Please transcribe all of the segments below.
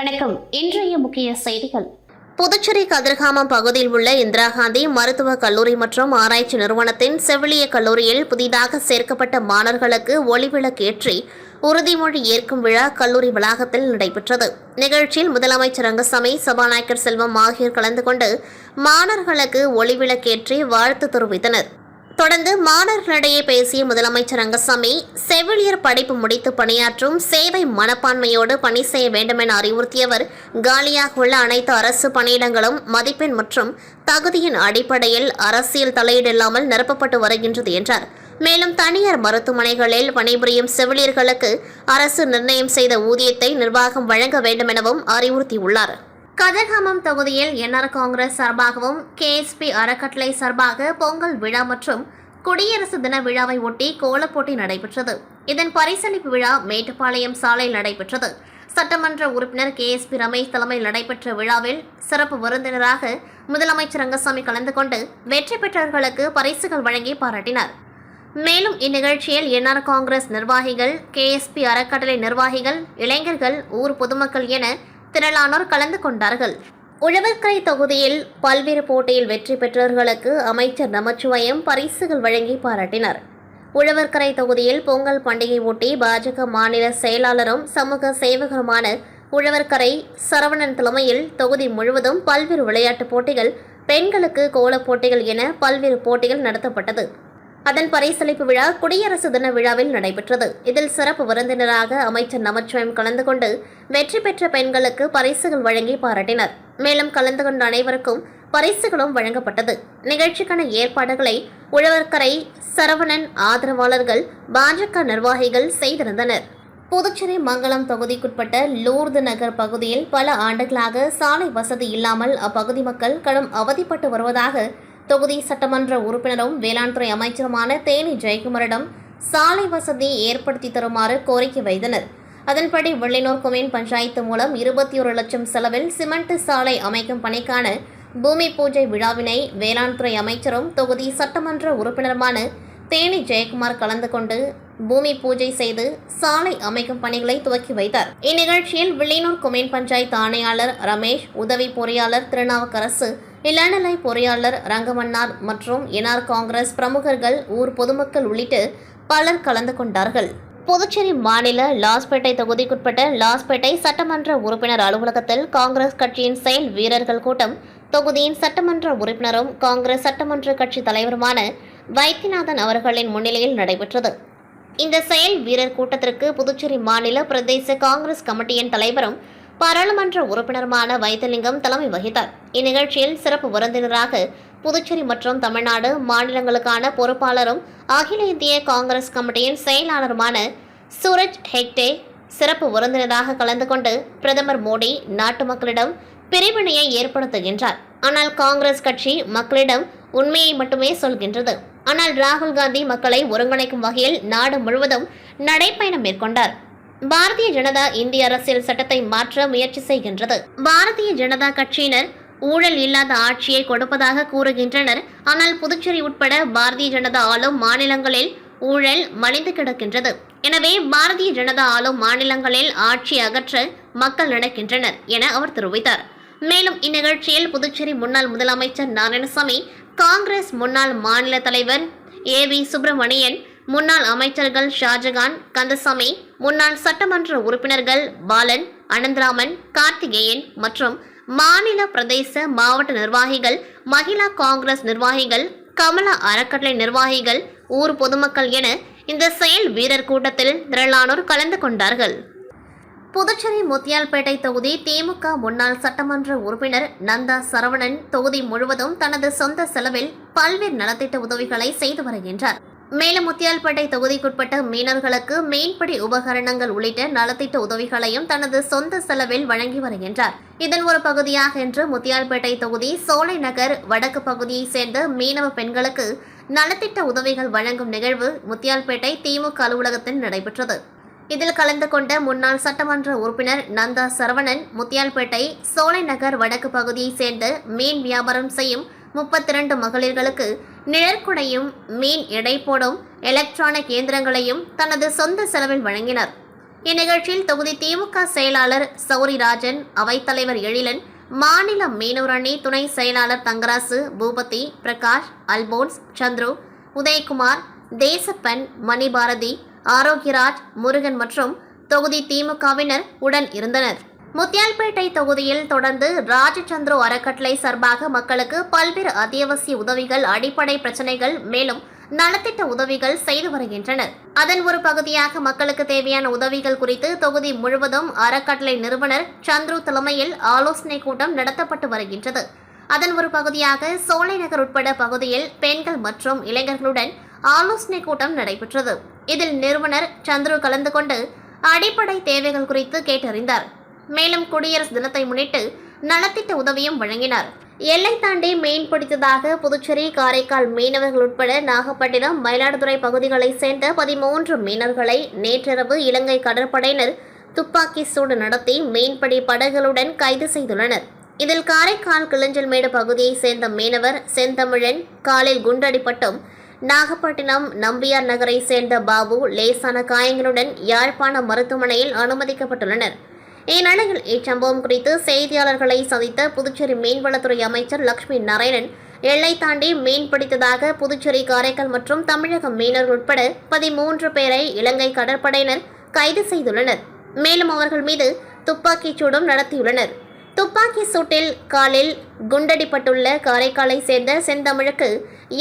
வணக்கம். இன்றைய முக்கிய செய்திகள். புதுச்சேரி கதிர்காமம் பகுதியில் உள்ள இந்திரா காந்தி மருத்துவக் கல்லூரி மற்றும் ஆராய்ச்சி நிறுவனத்தின் செவிலிய கல்லூரியில் புதிதாக சேர்க்கப்பட்ட மாணவர்களுக்கு ஒளிவிளக்கேற்றி உறுதிமொழி ஏற்கும் விழா கல்லூரி வளாகத்தில் நடைபெற்றது. நிகழ்ச்சியில் முதலமைச்சர் ரங்கசாமி, சபாநாயகர் செல்வம் ஆகியோர் கலந்து கொண்டு மாணவர்களுக்கு ஒளிவிளக்கேற்றி வாழ்த்து தெரிவித்தனர். தொடர்ந்து மாணவர்களிடையே பேசிய முதலமைச்சர் ரங்கசாமி, செவிலியர் படிப்பு முடித்து பணியாற்றும் சேவை மனப்பான்மையோடு பணி செய்ய வேண்டும் என அறிவுறுத்தியவர், காலியாக உள்ள அனைத்து அரசு பணியிடங்களும் மதிப்பெண் மற்றும் தகுதியின் அடிப்படையில் அரசியல் தலையீடில்லாமல் நிரப்பப்பட்டு வருகின்றது என்றார். மேலும் தனியார் மருத்துவமனைகளில் பணிபுரியும் செவிலியர்களுக்கு அரசு நிர்ணயம் செய்த ஊதியத்தை நிர்வாகம் வழங்க வேண்டும் எனவும் அறிவுறுத்தியுள்ளார். கதிர்காமம் தொகுதியில் என்ஆர் காங்கிரஸ் சார்பாகவும் கேஎஸ்பி அறக்கட்டளை சார்பாக பொங்கல் விழா மற்றும் குடியரசு தின விழாவை ஒட்டி கோலப்போட்டி நடைபெற்றது. இதன் பரிசளிப்பு விழா மேட்டுப்பாளையம் சாலையில் நடைபெற்றது. சட்டமன்ற உறுப்பினர் கேஎஸ்பி ரமேஷ் தலைமையில் நடைபெற்ற விழாவில் சிறப்பு விருந்தினராக முதலமைச்சர் ரங்கசாமி கலந்து கொண்டு வெற்றி பெற்றவர்களுக்கு பரிசுகள் வழங்கி பாராட்டினார். மேலும் இந்நிகழ்ச்சியில் என்ஆர் காங்கிரஸ் நிர்வாகிகள், கேஎஸ்பி அறக்கட்டளை நிர்வாகிகள், இளைஞர்கள், ஊர் பொதுமக்கள் என திரளானோர் கலந்து கொண்டார்கள். உழவர்கரை தொகுதியில் பல்வேறு போட்டியில் வெற்றி பெற்றவர்களுக்கு அமைச்சர் நமச்சிவாயம் பரிசுகள் வழங்கி பாராட்டினார். உழவர்கரை தொகுதியில் பொங்கல் பண்டிகை ஒட்டி பாஜக மாநில செயலாளரும் சமூக சேவகருமான உழவர்கரை சரவணன் தலைமையில் தொகுதி முழுவதும் பல்வேறு விளையாட்டுப் போட்டிகள், பெண்களுக்கு கோலப் போட்டிகள் என பல்வேறு போட்டிகள் நடத்தப்பட்டது. அதன் பரிசளிப்பு விழா குடியரசு தின விழாவில் நடைபெற்றது. இதில் சிறப்பு விருந்தினராக அமைச்சர் நமச்சிவாயம் கலந்து கொண்டு வெற்றி பெற்ற பெண்களுக்கு பரிசுகள் வழங்கி பாராட்டினர். மேலும் கலந்து கொண்ட அனைவருக்கும் பரிசுகளும் வழங்கப்பட்டது. நிகழ்ச்சிக்கான ஏற்பாடுகளை உழவர்கரை சரவணன் ஆதரவாளர்கள், பாஜக நிர்வாகிகள் செய்திருந்தனர். புதுச்சேரி மங்கலம் தொகுதிக்குட்பட்ட லூர்து நகர் பகுதியில் பல ஆண்டுகளாக சாலை வசதி இல்லாமல் அப்பகுதி மக்கள் கடும் அவதிப்பட்டு வருவதாக தொகுதி சட்டமன்ற உறுப்பினரும் வேளாண் துறை அமைச்சருமான தேனி ஜெயக்குமாரிடம் சாலை வசதி ஏற்படுத்தி தருமாறு கோரிக்கை வைத்தனர். அதன்படி வெள்ளினூர் கொம்யூன் பஞ்சாயத்து மூலம் 21 லட்சம் செலவில் சிமெண்ட் சாலை அமைக்கும் பணிக்கான பூமி பூஜை விழாவினை வேளாண் துறை அமைச்சரும் தொகுதி சட்டமன்ற உறுப்பினருமான தேனி ஜெயக்குமார் கலந்து கொண்டு பூமி பூஜை செய்து சாலை அமைக்கும் பணிகளை துவக்கி வைத்தார். இந்நிகழ்ச்சியில் வெள்ளினூர் கொம்யூன் பஞ்சாயத்து ஆணையாளர் ரமேஷ், உதவி பொறியாளர் திருநாவுக்கரசு, இளநிலை பொறியாளர் ரங்கமன்னார் மற்றும் என்ஆர் காங்கிரஸ் பிரமுகர்கள், ஊர் பொதுமக்கள் உள்ளிட்ட பலர் கலந்து கொண்டார்கள். புதுச்சேரி மாநில லாஸ்பேட்டை தொகுதிக்குட்பட்ட லாஸ்பேட்டை சட்டமன்ற உறுப்பினர் அலுவலகத்தில் காங்கிரஸ் கட்சியின் செயல் வீரர்கள் கூட்டம் தொகுதியின் சட்டமன்ற உறுப்பினரும் காங்கிரஸ் சட்டமன்ற கட்சி தலைவருமான வைத்தியநாதன் அவர்களின் முன்னிலையில் நடைபெற்றது. இந்த செயல் வீரர் கூட்டத்திற்கு புதுச்சேரி மாநில பிரதேச காங்கிரஸ் கமிட்டியின் தலைவரும் பாராளுமன்ற உறுப்பினருமான வைத்திலிங்கம் தலைமை வகித்தார். இந்நிகழ்ச்சியில் சிறப்பு விருந்தினராக புதுச்சேரி மற்றும் தமிழ்நாடு மாநிலங்களுக்கான பொறுப்பாளரும் அகில இந்திய காங்கிரஸ் கமிட்டியின் செயலாளருமான சூரஜ் ஹெக்டே சிறப்பு விருந்தினராக கலந்து கொண்டு பிரதமர் மோடி நாட்டு மக்களிடம் பிரிவினையை ஏற்படுத்துகின்றார். ஆனால் காங்கிரஸ் கட்சி மக்களிடம் உண்மையை மட்டுமே சொல்கின்றது. ஆனால் ராகுல் காந்தி மக்களை ஒருங்கிணைக்கும் வகையில் நாடு முழுவதும் நடைப்பயணம் மேற்கொண்டார். பாரதிய ஜனதா இந்திய அரசியல் சட்டத்தை மாற்ற முயற்சி செய்கின்றது. பாரதிய ஜனதா கட்சியினர் ஊழல் இல்லாத ஆட்சியை கொடுப்பதாக கூறுகின்றனர். ஆனால் புதுச்சேரி உட்பட பாரதிய ஜனதா ஆளும் மாநிலங்களில் ஊழல் மலிந்து கிடக்கின்றது. எனவே பாரதிய ஜனதா ஆளும் மாநிலங்களில் ஆட்சி அகற்ற மக்கள் நினைக்கின்றனர் என அவர் தெரிவித்தார். மேலும் இந்நிகழ்ச்சியில் புதுச்சேரி முன்னாள் முதலமைச்சர் நாராயணசாமி, காங்கிரஸ் முன்னாள் மாநில தலைவர் ஏவி சுப்பிரமணியன், முன்னாள் அமைச்சர்கள் ஷாஜகான், கந்தசாமி, முன்னாள் சட்டமன்ற உறுப்பினர்கள் பாலன், அனந்தராமன், கார்த்திகேயன் மற்றும் மாநில பிரதேச மாவட்ட நிர்வாகிகள், மகிழா காங்கிரஸ் நிர்வாகிகள், கமலா அறக்கட்டளை நிர்வாகிகள், ஊர் பொதுமக்கள் என இந்த செயல் வீரர் கூட்டத்தில் திரளானோர் கலந்து கொண்டார்கள். புதுச்சேரி முத்தியால்பேட்டை தொகுதி திமுக முன்னாள் சட்டமன்ற உறுப்பினர் நந்தா சரவணன் தொகுதி முழுவதும் தனது சொந்த செலவில் பல்வேறு நலத்திட்ட உதவிகளை செய்து வருகின்றார். மேலும் முத்தியால்பேட்டை தொகுதிக்குட்பட்ட மீனவர்களுக்கு மீன்பிடி உபகரணங்கள் உள்ளிட்ட நலத்திட்ட உதவிகளையும் தனது சொந்த செலவில் வழங்கி வருகின்றார். இதன் ஒரு பகுதியாக இன்று முத்தியால்பேட்டை தொகுதி சோலை நகர் வடக்கு பகுதியைச் சேர்ந்த மீனவ பெண்களுக்கு நலத்திட்ட உதவிகள் வழங்கும் நிகழ்வு முத்தியால்பேட்டை திமுக அலுவலகத்தில் நடைபெற்றது. இதில் கலந்து கொண்ட முன்னாள் சட்டமன்ற உறுப்பினர் நந்தா சரவணன், முத்தியால்பேட்டை சோலை நகர் வடக்கு பகுதியைச் சேர்ந்த மீன் வியாபாரம் செய்யும் 32 மகளிர்களுக்கு நிழற்குடையும் மீன் எடை போடும் எலக்ட்ரானிக் இயந்திரங்களையும் தனது சொந்த செலவில் வழங்கினார். இந்நிகழ்ச்சியில் தொகுதி திமுக செயலாளர் சௌரிராஜன், அவைத்தலைவர் எழிலன், மாநில மீனவர் அணி துணை செயலாளர் தங்கராசு, பூபதி, பிரகாஷ், அல்போன்ஸ், சந்துரு, உதயகுமார், தேசப்பன், மணிபாரதி, ஆரோக்கியராஜ், முருகன் மற்றும் தொகுதி திமுகவினர் உடன் இருந்தனர். முத்தியால்பேட்டை தொகுதியில் தொடர்ந்து ராஜச்சந்திரு அறக்கட்டளை சார்பாக மக்களுக்கு பல்வேறு அத்தியாவசிய உதவிகள், அடிப்படை பிரச்சனைகள், மேலும் நலத்திட்ட உதவிகள் செய்து வருகின்றனர். அதன் ஒரு பகுதியாக மக்களுக்கு தேவையான உதவிகள் குறித்து தொகுதி முழுவதும் அறக்கட்டளை நிறுவனர் சந்துரு தலைமையில் ஆலோசனை கூட்டம் நடத்தப்பட்டு வருகின்றது. அதன் ஒரு பகுதியாக சோலைநகர் உட்பட பகுதியில் பெண்கள் மற்றும் இளைஞர்களுடன் ஆலோசனை கூட்டம் நடைபெற்றது. இதில் நிறுவனர் சந்துரு கலந்து கொண்டு அடிப்படை தேவைகள் குறித்து கேட்டறிந்தார். மேலும் குடியரசு தினத்தை முன்னிட்டு நலத்திட்ட உதவியும் வழங்கினார். எல்லை தாண்டி மீன் பிடித்ததாக புதுச்சேரி, காரைக்கால் மீனவர்கள் உட்பட நாகப்பட்டினம், மயிலாடுதுறை பகுதிகளை சேர்ந்த 13 மீனவர்களை நேற்றிரவு இலங்கை கடற்படையினர் துப்பாக்கி சூடு நடத்தி மீன்பிடி படகுகளுடன் கைது செய்துள்ளனர். இதில் காரைக்கால் கிளிஞ்சல்மேடு பகுதியைச் சேர்ந்த மீனவர் செந்தமிழன் காலில் குண்டடிப்பட்டும், நாகப்பட்டினம் நம்பியார் நகரை சேர்ந்த பாபு லேசான காயங்களுடன் யாழ்ப்பாண மருத்துவமனையில் அனுமதிக்கப்பட்டுள்ளனர். இந்நிலையில் இச்சம்பவம் குறித்து செய்தியாளர்களை சந்தித்த புதுச்சேரி மீன்வளத்துறை அமைச்சர் லட்சுமி நாராயணன், எல்லை தாண்டி மீன் பிடித்ததாக புதுச்சேரி, காரைக்கால் மற்றும் தமிழக மீனவர்கள் உட்பட 13 பேரை இலங்கை கடற்படையினர் கைது செய்துள்ளனர். மேலும் அவர்கள் மீது துப்பாக்கிச் சூடும் நடத்தியுள்ளனர். துப்பாக்கி சூட்டில் காலில் குண்டடிப்பட்டுள்ள காரைக்காலை சேர்ந்த செந்தமிழுக்கு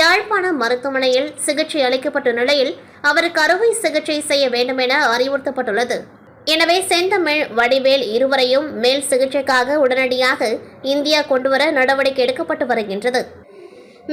யாழ்ப்பாண மருத்துவமனையில் சிகிச்சை அளிக்கப்பட்ட நிலையில் அவருக்கு அறுவை சிகிச்சை செய்ய வேண்டும் என அறிவுறுத்தப்பட்டுள்ளது. எனவே செந்தமிழ், வடிவேல் இருவரையும் மேல் சிகிச்சைக்காக உடனடியாக இந்தியா கொண்டுவர நடவடிக்கை எடுக்கப்பட்டு வருகின்றது.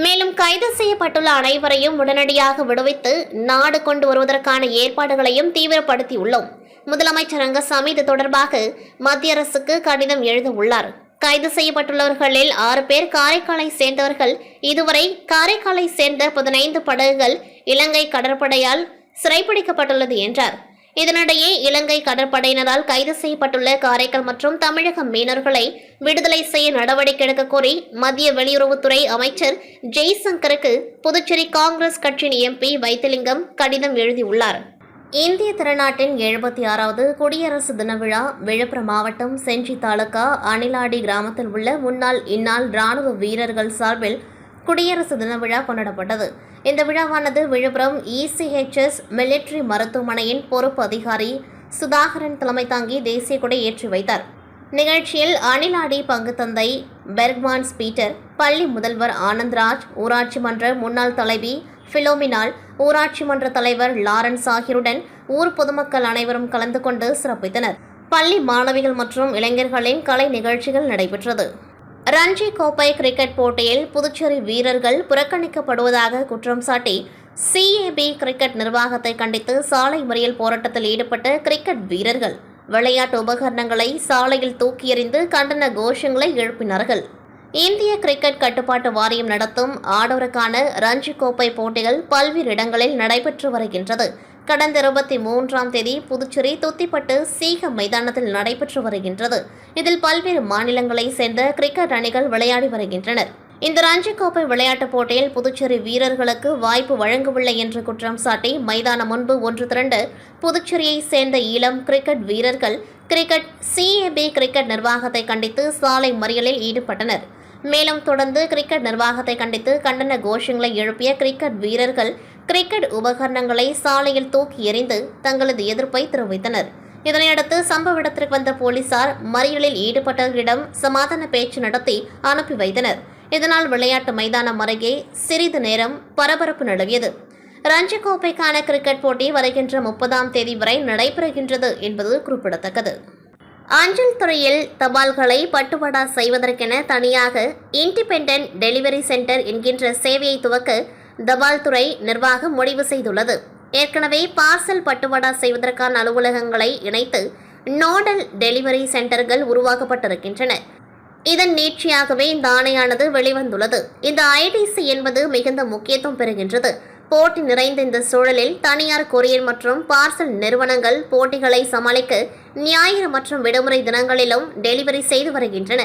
மேலும் கைது செய்யப்பட்டுள்ள அனைவரையும் உடனடியாக விடுவித்து நாடு கொண்டு வருவதற்கான ஏற்பாடுகளையும் தீவிரப்படுத்தியுள்ளோம். முதலமைச்சர் ரங்கசாமி இது தொடர்பாக மத்திய அரசுக்கு கடிதம் எழுத உள்ளார். கைது செய்யப்பட்டுள்ளவர்களில் 6 பேர் காரைக்காலை சேர்ந்தவர்கள். இதுவரை காரைக்காலை சேர்ந்த 15 படகுகள் இலங்கை கடற்படையால் சிறைப்பிடிக்கப்பட்டுள்ளது என்றார். இதனிடையே இலங்கை கடற்படையினரால் கைது செய்யப்பட்டுள்ள காரைக்கால் மற்றும் தமிழக மீனவர்களை விடுதலை செய்ய நடவடிக்கை எடுக்க கோரி மத்திய வெளியுறவுத்துறை அமைச்சர் ஜெய்சங்கருக்கு புதுச்சேரி காங்கிரஸ் கட்சியின் MP வைத்திலிங்கம் கடிதம் எழுதியுள்ளார். இந்திய திருநாட்டின் 76வது குடியரசு தின விழா விழுப்புரம் மாவட்டம் செஞ்சி தாலுகா அணிலாடி கிராமத்தில் உள்ள முன்னாள் இந்நாள் ராணுவ வீரர்கள் சார்பில் குடியரசு தின விழா கொண்டாடப்பட்டது. இந்த விழாவானது விழுப்புரம் ECHS மிலிட்டரி மருத்துவமனையின் பொறுப்பு அதிகாரி சுதாகரன் தலைமை தாங்கி தேசிய கொடி ஏற்றி வைத்தார். நிகழ்ச்சியில் அணிலாடி பங்கு தந்தை பெர்க்மான்ஸ் பீட்டர், பள்ளி முதல்வர் ஆனந்த்ராஜ், ஊராட்சி மன்ற முன்னாள் தலைவி பிலோமினால், ஊராட்சி மன்ற தலைவர் லாரன்ஸ் ஆகியோருடன் ஊர் பொதுமக்கள் அனைவரும் கலந்து கொண்டு சிறப்பித்தனர். பள்ளி மாணவிகள் மற்றும் இளைஞர்களின் கலை நிகழ்ச்சிகள் நடைபெற்றது. ரஞ்சி கோப்பை கிரிக்கெட் போட்டியில் புதுச்சேரி வீரர்கள் புறக்கணிக்கப்படுவதாக குற்றம் சாட்டி CAB கிரிக்கெட் நிர்வாகத்தை கண்டித்து சாலை மறியல் போராட்டத்தில் ஈடுபட்ட கிரிக்கெட் வீரர்கள் விளையாட்டு உபகரணங்களை சாலையில் தூக்கி எறிந்து கண்டன கோஷங்களை எழுப்பினார்கள். இந்திய கிரிக்கெட் கட்டுப்பாட்டு வாரியம் நடத்தும் ஆடவருக்கான ரஞ்சி கோப்பை போட்டிகள் பல்வேறு இடங்களில் நடைபெற்று வருகின்றது. கடந்த 23ஆம் தேதி புதுச்சேரி துத்திப்பட்டு சீக மைதானத்தில் நடைபெற்று வருகின்றது. இதில் பல்வேறு மாநிலங்களைச் சேர்ந்த கிரிக்கெட் அணிகள் விளையாடி வருகின்றனர். இந்த ரஞ்சி கோப்பை விளையாட்டுப் போட்டியில் புதுச்சேரி வீரர்களுக்கு வாய்ப்பு வழங்கவில்லை என்று குற்றம் சாட்டி மைதானம் முன்பு ஒன்று திரண்டு புதுச்சேரியைச் சேர்ந்த இளம் கிரிக்கெட் வீரர்கள் CAB கிரிக்கெட் நிர்வாகத்தை கண்டித்து சாலை மறியலில் ஈடுபட்டனர். மேலும் தொடர்ந்து கிரிக்கெட் நிர்வாகத்தை கண்டித்து கண்டன கோஷங்களை எழுப்பிய கிரிக்கெட் வீரர்கள் கிரிக்கெட் உபகரணங்களை சாலையில் தூக்கி எறிந்து தங்களது எதிர்ப்பை தெரிவித்தனர். இதனையடுத்து சம்பவ இடத்திற்கு வந்த போலீசார் மறியலில் ஈடுபட்டவர்களிடம் சமாதான பேச்சு நடத்தி அனுப்பி வைத்தனர். இதனால் விளையாட்டு மைதானம் அருகே சிறிது நேரம் பரபரப்பு நிலவியது. ரஞ்சி கோப்பைக்கான கிரிக்கெட் போட்டி வருகின்ற 30ஆம் தேதி வரை நடைபெறுகின்றது என்பது குறிப்பிடத்தக்கது. அஞ்சல் துறையில் தபால்களை பட்டுவாடா செய்வதற்கென தனியாக இண்டிபெண்டன்ட் டெலிவரி சென்டர் என்கின்ற சேவையை துவக்க தபால் துறை நிர்வாகம் முடிவு செய்துள்ளது. ஏற்கனவே பார்சல் பட்டுவாடா செய்வதற்கான அலுவலகங்களை இணைத்து நோடல் டெலிவரி சென்டர்கள் உருவாக்கப்பட்டிருக்கின்றன. இதன் நீட்சியாகவே இந்த ஆணையானது வெளிவந்துள்ளது. இந்த IDC என்பது மிகுந்த முக்கியத்துவம் பெறுகின்றது. போட்டி நிறைந்த இந்த சூழலில் தனியார் கொரியர் மற்றும் பார்சல் நிறுவனங்கள் போட்டிகளை சமாளிக்க ஞாயிறு மற்றும் விடுமுறை தினங்களிலும் டெலிவரி செய்து வருகின்றன.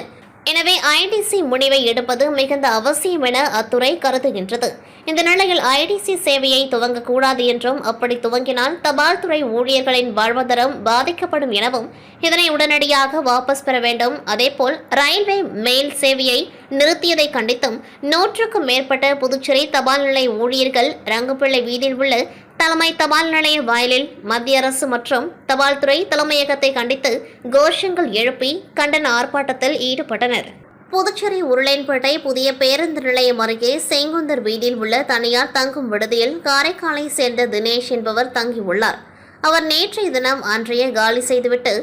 எனவே ஐடிசி முடிவை எடுப்பது மிகுந்த அவசியம் என அத்துறை கருதுகின்றது. இந்த நிலையில் ஐடிசி சேவையை துவங்கக்கூடாது என்றும், அப்படி துவங்கினால் தபால் துறை ஊழியர்களின் வாழ்வாதாரம் பாதிக்கப்படும் எனவும், இதனை உடனடியாக வாபஸ் பெற வேண்டும். அதேபோல் ரயில்வே மெயில் சேவையை நிறுத்தியதை கண்டித்தும் 100க்கும் மேற்பட்ட புதுச்சேரி தபால் நிலைய ஊழியர்கள் ரங்கப்பிள்ளை வீதியில் உள்ள தலைமை தபால் நிலைய வாயிலில் மத்திய அரசு மற்றும் தபால் துறை தலைமையகத்தை கண்டித்து கோஷங்கள் எழுப்பி கண்டன ஆர்ப்பாட்டத்தில் ஈடுபட்டனர். புதுச்சேரி உருளையன்பேட்டை புதிய பேருந்து நிலையம் அருகே செங்குந்தர் வீதியில் உள்ள தனியார் தங்கும் விடுதியில் காரைக்காலை சேர்ந்த தினேஷ் என்பவர் தங்கியுள்ளார். அவர் நேற்றைய தினம் அன்றைய காலி செய்துவிட்டு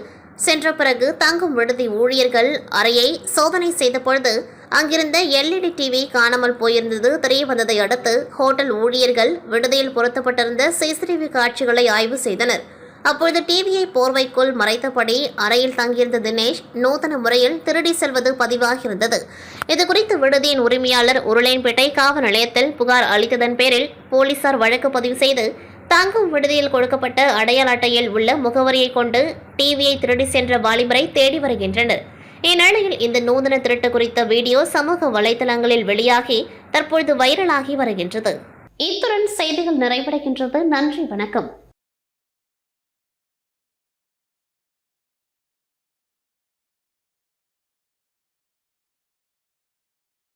சென்ற பிறகு தங்கும் விடுதி ஊழியர்கள் அறையை சோதனை செய்த பொழுது அங்கிருந்த LED டிவி காணாமல் போயிருந்தது தெரிய வந்ததை அடுத்து ஹோட்டல் ஊழியர்கள் விடுதியில் பொருத்தப்பட்டிருந்த CCTV காட்சிகளை ஆய்வு செய்தனர். அப்பொழுது டிவியை போர்வைக்குள் மறைத்தபடி அறையில் தங்கியிருந்த தினேஷ் நூதன முறையில் திருடி செல்வது பதிவாகியிருந்தது. இதுகுறித்து விடுதியின் உரிமையாளர் உருளையன்பேட்டை காவல் நிலையத்தில் புகார் அளித்ததன் பேரில் போலீசார் வழக்கு பதிவு செய்து தங்கும் விடுதியில் கொடுக்கப்பட்ட அடையாள அட்டையில் உள்ள முகவரியை கொண்டு டிவியை திருடி சென்ற வாலிபரை தேடி வருகின்றனர். இந்நிலையில் இந்த நூதன திருட்டு குறித்த வீடியோ சமூக வலைதளங்களில் வெளியாகி தற்பொழுது வைரலாகி வருகின்றது. இத்துடன் செய்திகள் நிறைவடைகின்றது. நன்றி, வணக்கம்.